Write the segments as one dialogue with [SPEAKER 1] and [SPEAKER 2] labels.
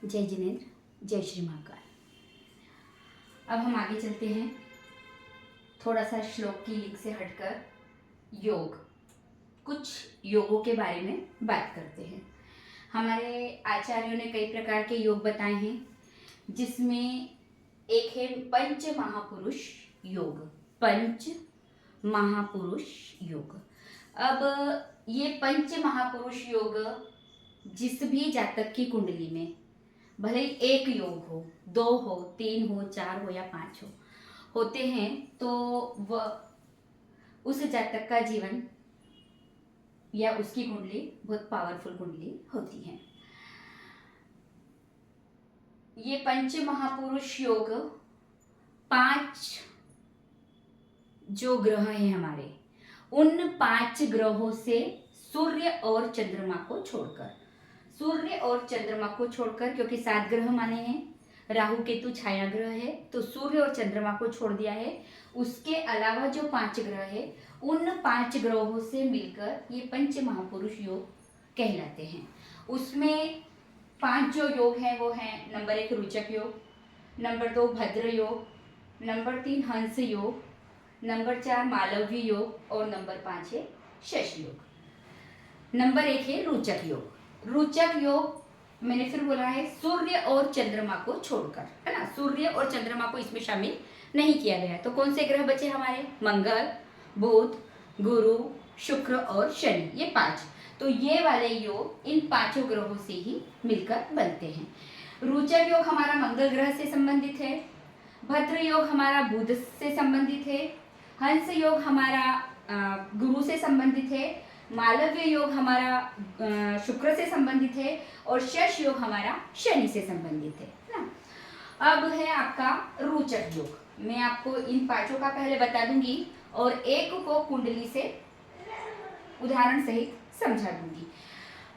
[SPEAKER 1] जय जिनेन्द्र, जय श्री महाकाल। अब हम आगे चलते हैं, थोड़ा सा श्लोक की लीक से हटकर योग, कुछ योगों के बारे में बात करते हैं। हमारे आचार्यों ने कई प्रकार के योग बताए हैं, जिसमें एक है पंच महापुरुष योग। पंच महापुरुष योग। अब ये पंच महापुरुष योग जिस भी जातक की कुंडली में, भले ही एक योग हो, 2 हो, 3 हो, 4 हो या 5 हो, होते हैं, तो वह उस जातक का जीवन या उसकी कुंडली बहुत पावरफुल कुंडली होती है। ये पंच महापुरुष योग 5 जो ग्रह हैं हमारे, उन 5 ग्रहों से सूर्य और चंद्रमा को छोड़कर, सूर्य और चंद्रमा को छोड़कर, क्योंकि 7 ग्रह माने हैं, राहु केतु छाया ग्रह है, तो सूर्य और चंद्रमा को छोड़ दिया है। उसके अलावा जो 5 ग्रह है, उन 5 ग्रहों से मिलकर ये पंच महापुरुष योग कहलाते हैं। उसमें 5 जो योग हैं वो हैं, नंबर 1 रुचक योग, नंबर 2 भद्र योग, नंबर 3 हंस योग, नंबर 4 मालव्य योग और नंबर 5 है शश योग। नंबर 1 है रुचक योग। रुचक योग मैंने फिर बोला है सूर्य और चंद्रमा को छोड़कर, है ना, सूर्य और चंद्रमा को इसमें शामिल नहीं किया गया। तो कौन से ग्रह बचे हमारे? मंगल, बुध, गुरु, शुक्र और शनि, ये 5। तो ये वाले योग इन 5 ग्रहों से ही मिलकर बनते हैं। रुचक योग हमारा मंगल ग्रह से संबंधित है, भद्र योग हमारा बुध से संबंधित है, हंस योग हमारा गुरु से संबंधित है, मालव्य योग हमारा शुक्र से संबंधित है और शश योग हमारा शनि से संबंधित है ना। अब है आपका रोचक योग। मैं आपको इन 5 का पहले बता दूंगी और एक को कुंडली से उदाहरण सहित समझा दूंगी।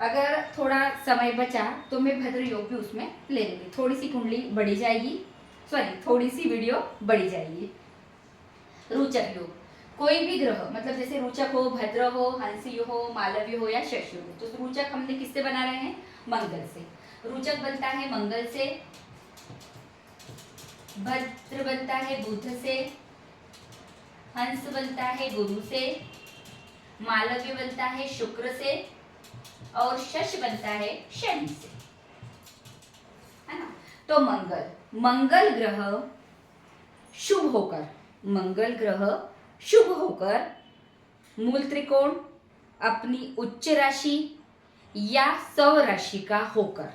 [SPEAKER 1] अगर थोड़ा समय बचा तो मैं भद्र योग भी उसमें ले लूंगी, थोड़ी सी कुंडली बढ़ी जाएगी, थोड़ी सी वीडियो बढ़ी जाएगी। रोचक योग, कोई भी ग्रह, मतलब जैसे रुचक हो, भद्र हो, हंसी हो, मालव्य हो या शश हो, तो रुचक हमने किससे बना रहे हैं? मंगल से। रुचक बनता है मंगल से, भद्र बनता है बुध से, हंस बनता है गुरु से, मालव्य बनता है शुक्र से और शश बनता है शनि से, है ना। तो मंगल ग्रह शुभ होकर, मंगल ग्रह शुभ होकर मूल त्रिकोण, अपनी उच्च राशि या सौ राशि का होकर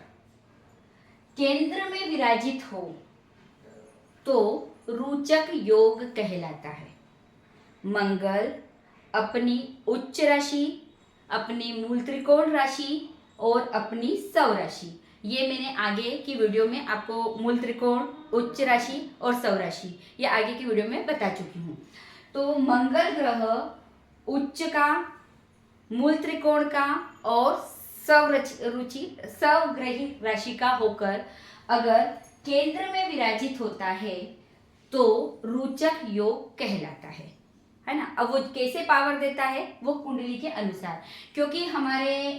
[SPEAKER 1] केंद्र में विराजित हो तो रुचक योग कहलाता है। मंगल अपनी उच्च राशि, अपनी मूल त्रिकोण राशि और अपनी सौ राशि, ये मैंने आगे की वीडियो में आपको मूल त्रिकोण, उच्च राशि और सौ राशि ये आगे की वीडियो में बता चुकी हूँ। तो मंगल ग्रह उच्च का, मूल त्रिकोण का और सवग्रही राशि का होकर अगर केंद्र में विराजित होता है तो रुचक योग कहलाता है ना। अब वो कैसे पावर देता है? वो कुंडली के अनुसार, क्योंकि हमारे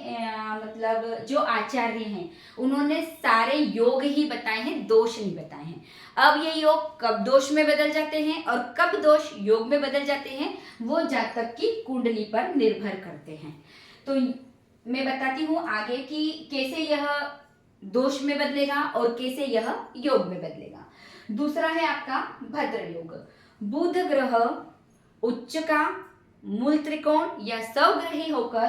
[SPEAKER 1] मतलब जो आचार्य हैं उन्होंने सारे योग ही बताए हैं, दोष नहीं बताए हैं। अब ये योग कब दोष में बदल जाते हैं और कब दोष योग में बदल जाते हैं, वो जातक की कुंडली पर निर्भर करते हैं। तो मैं बताती हूँ आगे कि कैसे यह दोष में बदलेगा और कैसे यह योग में बदलेगा। दूसरा है आपका भद्र योग। बुध ग्रह उच्च का, मूल त्रिकोण या सवग्रही होकर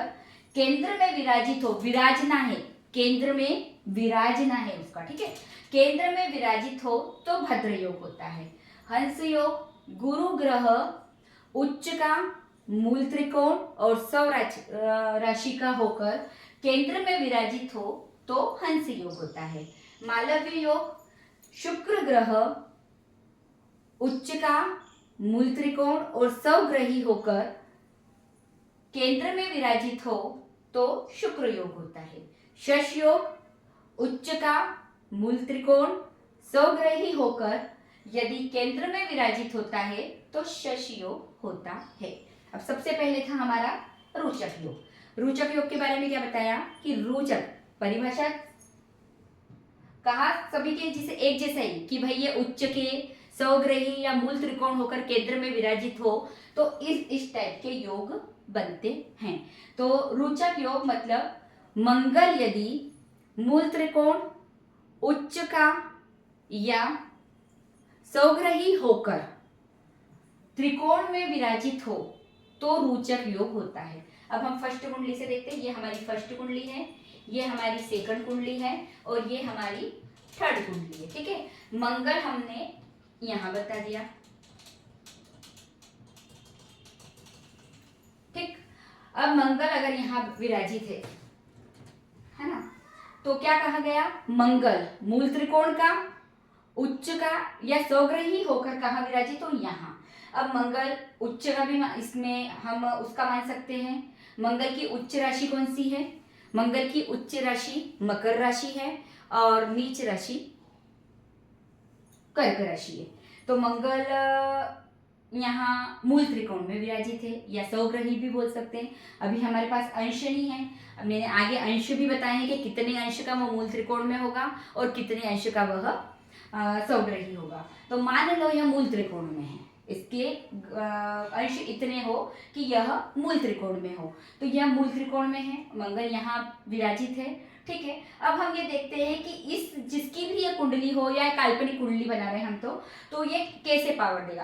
[SPEAKER 1] केंद्र में विराजित हो, विराजना है, केंद्र में विराजना है उसका, ठीक है, केंद्र में विराजित हो तो भद्र योग होता है। हंस योग, गुरु ग्रह उच्च का, मूल त्रिकोण और सौ राशि का होकर केंद्र में विराजित हो तो हंस योग होता है। मालव्य योग, शुक्र ग्रह उच्च का, मूल त्रिकोण और सवग्रही होकर केंद्र में विराजित हो तो शुक्र योग होता है। शश योग उच्च का, मूल त्रिकोण, सवग्रही होकर यदि केंद्र में विराजित होता है तो शश योग होता है। अब सबसे पहले था हमारा रोचक योग। रोचक योग के बारे में क्या बताया कि रोचक परिभाषा कहा सभी के जिसे एक जैसा ही कि भाई ये उच्च के स्वग्रही या मूल त्रिकोण होकर केंद्र में विराजित हो तो इस टाइप के योग बनते हैं। तो रोचक योग मतलब मंगल यदि मूल त्रिकोण, उच्च का या स्वग्रही होकर त्रिकोण में विराजित हो तो रोचक योग होता है। अब हम फर्स्ट कुंडली से देखते हैं। ये हमारी फर्स्ट कुंडली है, ये हमारी सेकंड कुंडली है और ये हमारी थर्ड कुंडली है। ठीक है, मंगल हमने यहां बता दिया। ठीक, अब मंगल अगर यहां विराजित है ना, तो क्या कहा गया, मंगल मूल त्रिकोण का, उच्च का या स्वग्रही होकर कहाँ विराजित, तो यहाँ। अब मंगल उच्च का भी इसमें हम उसका मान सकते हैं। मंगल की उच्च राशि कौन सी है, मंगल की उच्च राशि मकर राशि है और नीच राशि कर्क राशि है। तो मंगल यहाँ मूल त्रिकोण में विराजित है या स्वग्रही भी बोल सकते हैं। अभी हमारे पास अंश नहीं है, अब मैंने आगे अंश भी बताए हैं कि कितने अंश का वो मूल त्रिकोण में होगा और कितने अंश का वह स्वग्रही होगा। तो मान लो यह मूल त्रिकोण में है, इसके अंश इतने हो कि यह मूल त्रिकोण में हो, तो यह मूल त्रिकोण में है, मंगल यहाँ विराजित है। ठीक है, अब हम ये देखते हैं कि इस जिसकी भी ये कुंडली हो या काल्पनिक कुंडली बना रहे हैं हम तो ये कैसे पावर देगा।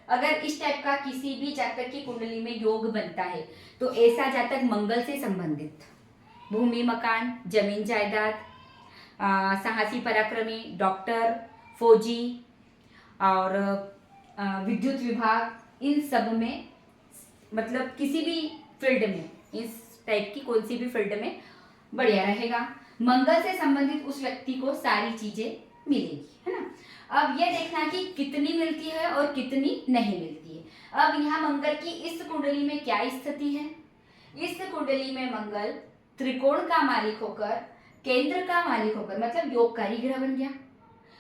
[SPEAKER 1] अगर इस टाइप का किसी भी जातक की कुंडली में योग बनता है तो ऐसा जातक मंगल से संबंधित भूमि, मकान, जमीन जायदाद, साहसी पराक्रमी, डॉक्टर, फौजी और विद्युत विभाग, इन सब में मतलब किसी भी फील्ड में, इस टाइप की कोई सी भी फील्ड में बढ़िया रहेगा। मंगल से संबंधित उस व्यक्ति को सारी चीजें मिलेगी, है ना। अब ये देखना कि कितनी मिलती है और कितनी नहीं मिलती है। अब यहाँ मंगल की इस कुंडली में क्या स्थिति है, इस कुंडली में मंगल त्रिकोण का मालिक होकर, केंद्र का मालिक होकर, मतलब योगकारी ग्रह बन गया।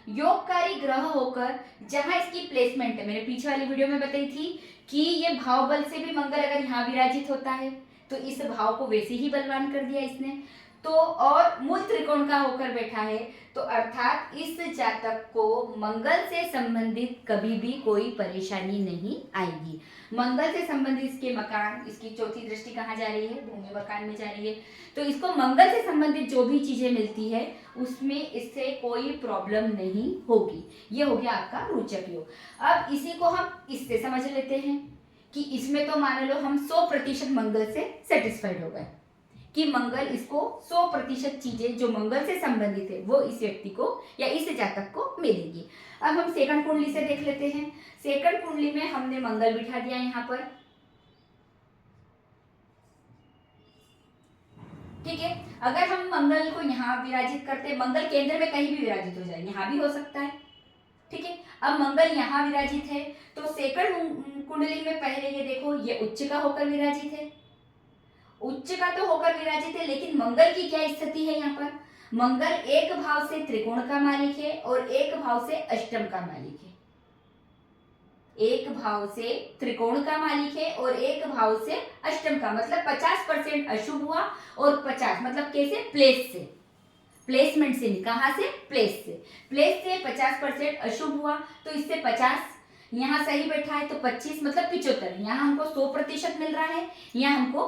[SPEAKER 1] योगकारी ग्रह होकर जहां इसकी प्लेसमेंट है, मैंने पीछे वाली वीडियो में बताई थी कि ये भाव बल से भी मंगल अगर यहाँ विराजित होता है तो इस भाव को वैसे ही बलवान कर दिया इसने। तो और मूल त्रिकोण का होकर बैठा है, तो अर्थात इस जातक को मंगल से संबंधित कभी भी कोई परेशानी नहीं आएगी। मंगल से संबंधित इसके मकान, इसकी चौथी दृष्टि कहाँ जा रही है, भूमि मकान में जा रही है, तो इसको मंगल से संबंधित जो भी चीजें मिलती है उसमें इससे कोई प्रॉब्लम नहीं होगी। ये हो गया आपका रोचक योग। अब इसी को हम इससे समझ लेते हैं कि इसमें तो मान लो हम 100% मंगल से सेटिस्फाइड हो गए कि मंगल इसको 100% चीजें जो मंगल से संबंधित है वो इस व्यक्ति को या इस जातक को मिलेगी। अब हम सेकंड कुंडली से देख लेते हैं। सेकंड कुंडली में हमने मंगल बिठा दिया यहाँ पर, ठीक है। अगर हम मंगल को यहाँ विराजित करते, मंगल केंद्र में कहीं भी विराजित हो जाए, यहाँ भी हो सकता है, ठीक है। अब मंगल यहाँ विराजित है तो सेकंड कुंडली में पहले ये देखो, ये उच्च का होकर विराजित है, उच्च का तो होकर विराजित है, लेकिन मंगल की क्या स्थिति है यहाँ पर, मंगल एक भाव से त्रिकोण का मालिक है और एक भाव से अष्टम का मालिक है। एक भाव से त्रिकोण का मालिक है और एक भाव से अष्टम का, मतलब 50% अशुभ हुआ और 50 मतलब कैसे, प्लेस से, प्लेसमेंट से नहीं, कहां से, प्लेस से 50% अशुभ हुआ, तो इससे 50 यहाँ सही बैठा है तो 25 मतलब 75, यहाँ हमको 100% मिल रहा है, यहाँ हमको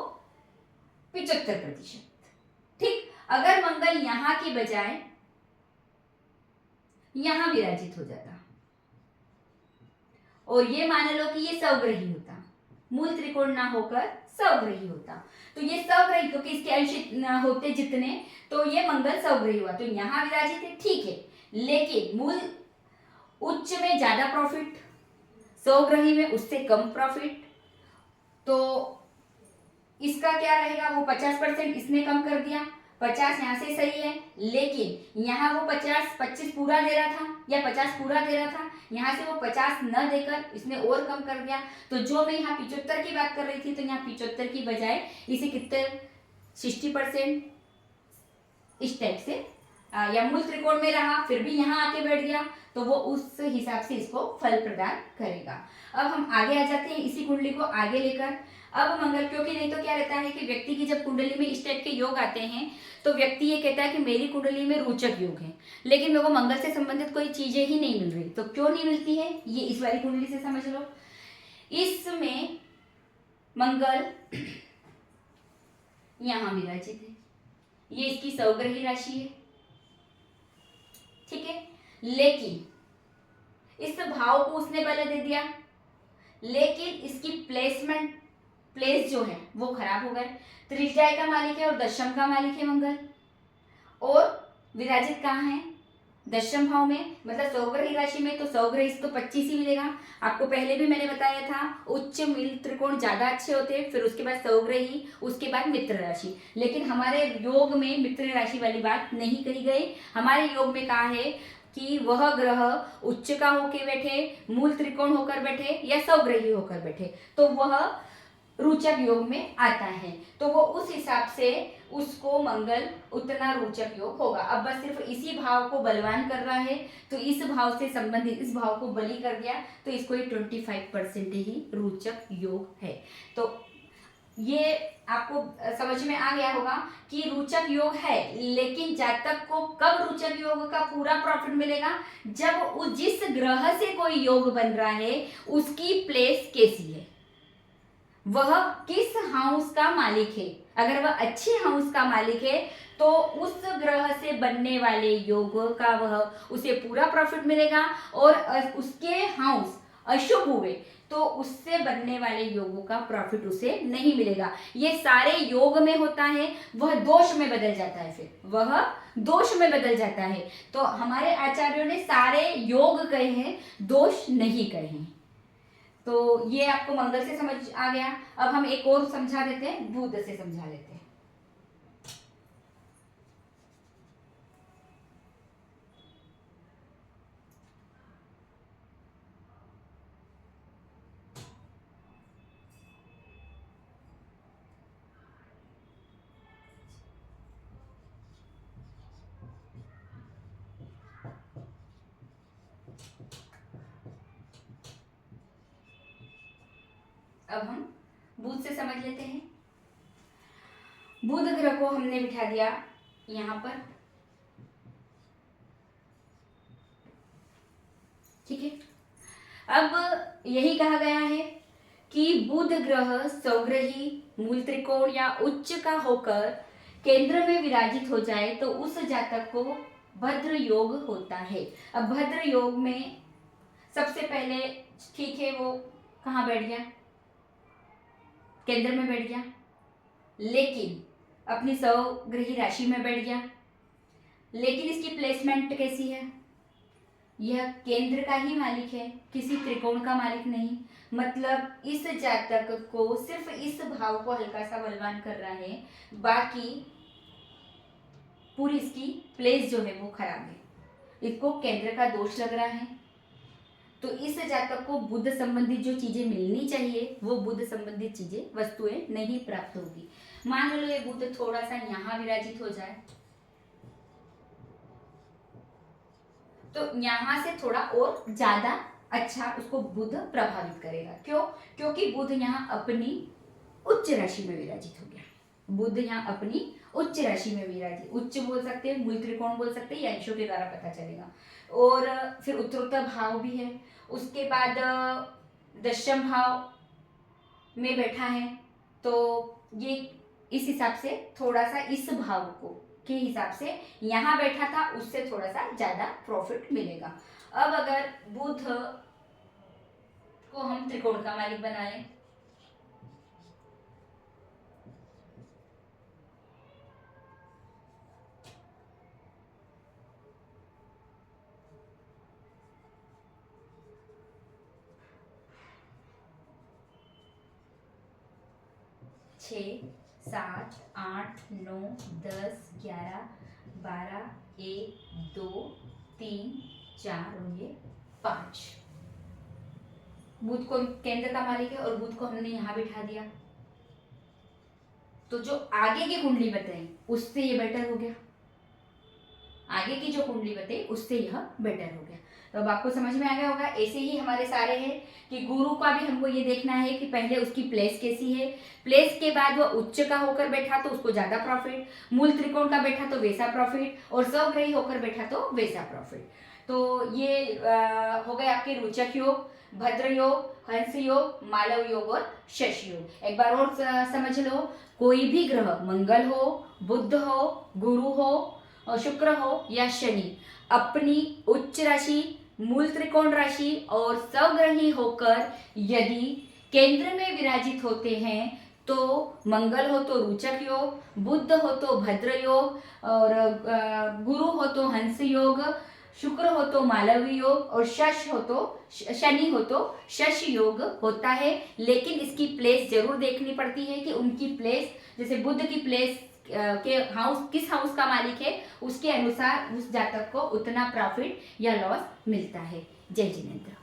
[SPEAKER 1] 75%। ठीक, अगर मंगल यहाँ की बजाय यहाँ विराजित हो जाता और ये मान लो कि ये स्वग्रही होता, मूल त्रिकोण ना होकर स्वग्रही होता, तो ये स्वग्रही क्योंकि इसके अंश होते जितने, तो ये मंगल स्वग्रही हुआ, तो यहाँ विराजित है, ठीक है। लेकिन मूल उच्च में ज्यादा प्रॉफिट, स्वग्रही में उससे कम प्रॉफिट, तो इसका क्या रहेगा, वो 50% इसने कम कर दिया, 50 यहाँ से सही है, लेकिन यहाँ वो 25 पूरा दे रहा था या 50 पूरा दे रहा था, यहाँ से वो 50 न देकर इसने और कम कर दिया, तो जो मैं यहाँ 75 की बात कर रही थी तो यहाँ 75 की बजाय इसे कितने 60% इस टाइप से या मूल त्रिकोण में रहा, फिर भी यहाँ आके बैठ गया, तो वो उस हिसाब से इसको फल प्रदान करेगा। अब हम आगे आ जाते हैं, इसी कुंडली को आगे लेकर अब मंगल, क्योंकि नहीं तो क्या रहता है कि व्यक्ति की जब कुंडली में इस टाइप के योग आते हैं तो व्यक्ति ये कहता है कि मेरी कुंडली में रोचक योग है, लेकिन मेरे को मंगल से संबंधित कोई चीजें ही नहीं मिल रही। तो क्यों नहीं मिलती है ये इस वाली कुंडली से समझ लो। इसमें मंगल यहां विराजित है, ये इसकी सौग्रही राशि है, ठीक है। लेकिन इस भाव को उसने बल दे दिया, लेकिन इसकी प्लेस जो है वो खराब हो गए। त्रिज्याय का मालिक है और दशम का मालिक है मंगल, और विराजित कहाँ है? दशम भाव में, मतलब सौग्रही राशि में। तो सौग्रही तो 25 ही मिलेगा। आपको पहले भी मैंने बताया था उच्च मिल त्रिकोण ज्यादा अच्छे होते हैं, फिर उसके बाद सौग्रही, उसके बाद मित्र राशि। लेकिन हमारे योग में मित्र राशि वाली बात नहीं कही गई। हमारे योग में कहा है कि वह ग्रह उच्च का होकर बैठे, मूल त्रिकोण होकर बैठे या सौग्रही होकर बैठे तो वह रोचक योग में आता है। तो वो उस हिसाब से उसको मंगल उतना रोचक योग होगा। अब बस सिर्फ इसी भाव को बलवान कर रहा है, तो इस भाव से संबंधित इस भाव को बली कर दिया, तो इसको ये 25% ही रोचक योग है। तो ये आपको समझ में आ गया होगा कि रोचक योग है, लेकिन जातक को कब रोचक योग का पूरा प्रॉफिट मिलेगा? जब जिस ग्रह से कोई योग बन रहा है उसकी प्लेस कैसी है, वह किस हाउस का मालिक है। अगर वह अच्छे हाउस का मालिक है तो उस ग्रह से बनने वाले योग का वह उसे पूरा प्रॉफिट मिलेगा, और उसके हाउस अशुभ हुए तो उससे बनने वाले योगों का प्रॉफिट उसे नहीं मिलेगा। ये सारे योग में होता है, वह दोष में बदल जाता है, फिर वह दोष में बदल जाता है। तो हमारे आचार्यों ने सारे योग कहे हैं, दोष नहीं कहे हैं। तो ये आपको मंगल से समझ आ गया। अब हम एक और समझा देते हैं, बुध से समझा लेते हैं। अब हम बुध से समझ लेते हैं। बुध ग्रह को हमने बिठा दिया यहां पर, ठीक है। अब यही कहा गया है कि बुध ग्रह सौग्रही, मूल त्रिकोण या उच्च का होकर केंद्र में विराजित हो जाए तो उस जातक को भद्र योग होता है। अब भद्र योग में सबसे पहले, ठीक है, वो कहाँ बैठ गया? केंद्र में बैठ गया, लेकिन अपनी सौग्रही राशि में बैठ गया। लेकिन इसकी प्लेसमेंट कैसी है? यह केंद्र का ही मालिक है, किसी त्रिकोण का मालिक नहीं। मतलब इस जातक को सिर्फ इस भाव को हल्का सा बलवान कर रहा है, बाकी पूरी इसकी प्लेस जो है वो खराब है, इसको केंद्र का दोष लग रहा है। तो इस जातक को बुध संबंधित जो चीजें मिलनी चाहिए वो बुध संबंधित चीजें, वस्तुएं नहीं प्राप्त होगी। मान लो ये बुध थोड़ा सा यहाँ विराजित हो जाए तो यहाँ से थोड़ा और ज्यादा अच्छा उसको बुध प्रभावित करेगा। क्यों? क्योंकि बुध यहाँ अपनी उच्च राशि में विराजित हो गया। बुध यहाँ अपनी उच्च राशि में विराजित, उच्च बोल सकते हैं, मूल त्रिकोण बोल सकते हैं, या अंशों के द्वारा पता चलेगा। और फिर उत्तरोत्तर भाव भी है, उसके बाद दशम भाव में बैठा है। तो ये इस हिसाब से थोड़ा सा इस भाव को के हिसाब से यहाँ बैठा था, उससे थोड़ा सा ज्यादा प्रॉफिट मिलेगा। अब अगर बुध को हम त्रिकोण का मालिक बना लें, छः, 7, 8, 9, 10, 11, 12, 1, 2, 3, 4 और ये 5। बुध को केंद्र का मालिक है और बुध को हमने यहाँ बिठा दिया, तो जो आगे की कुंडली बताई उससे ये बेटर हो गया। आगे की जो कुंडली बताई उससे यह बेटर हो गया। तो अब आपको समझ में आ गया होगा। ऐसे ही हमारे सारे हैं कि गुरु का भी हमको ये देखना है कि पहले उसकी प्लेस कैसी है, प्लेस के बाद वो उच्च का होकर बैठा तो उसको ज्यादा प्रॉफिट, मूल त्रिकोण का बैठा तो वैसा प्रॉफिट, और स्वग्रही होकर बैठा तो वैसा प्रॉफिट। तो ये हो गए आपके रोचक योग, भद्र योग, हंस योग, मालव योग और शश योग। एक बार और समझ लो, कोई भी ग्रह, मंगल हो, बुध हो, गुरु हो, शुक्र हो या शनि, अपनी उच्च राशि, मूल त्रिकोण राशि और स्वग्रही होकर यदि केंद्र में विराजित होते हैं तो मंगल हो तो रोचक योग, बुध हो तो भद्र योग, और गुरु हो तो हंस योग, शुक्र हो तो मालवी योग, और शनि हो तो शश योग होता है। लेकिन इसकी प्लेस जरूर देखनी पड़ती है कि उनकी प्लेस, जैसे बुध की प्लेस के हाउस, किस हाउस का मालिक है, उसके अनुसार उस जातक को उतना प्रॉफिट या लॉस मिलता है। जय जिनेंद्र।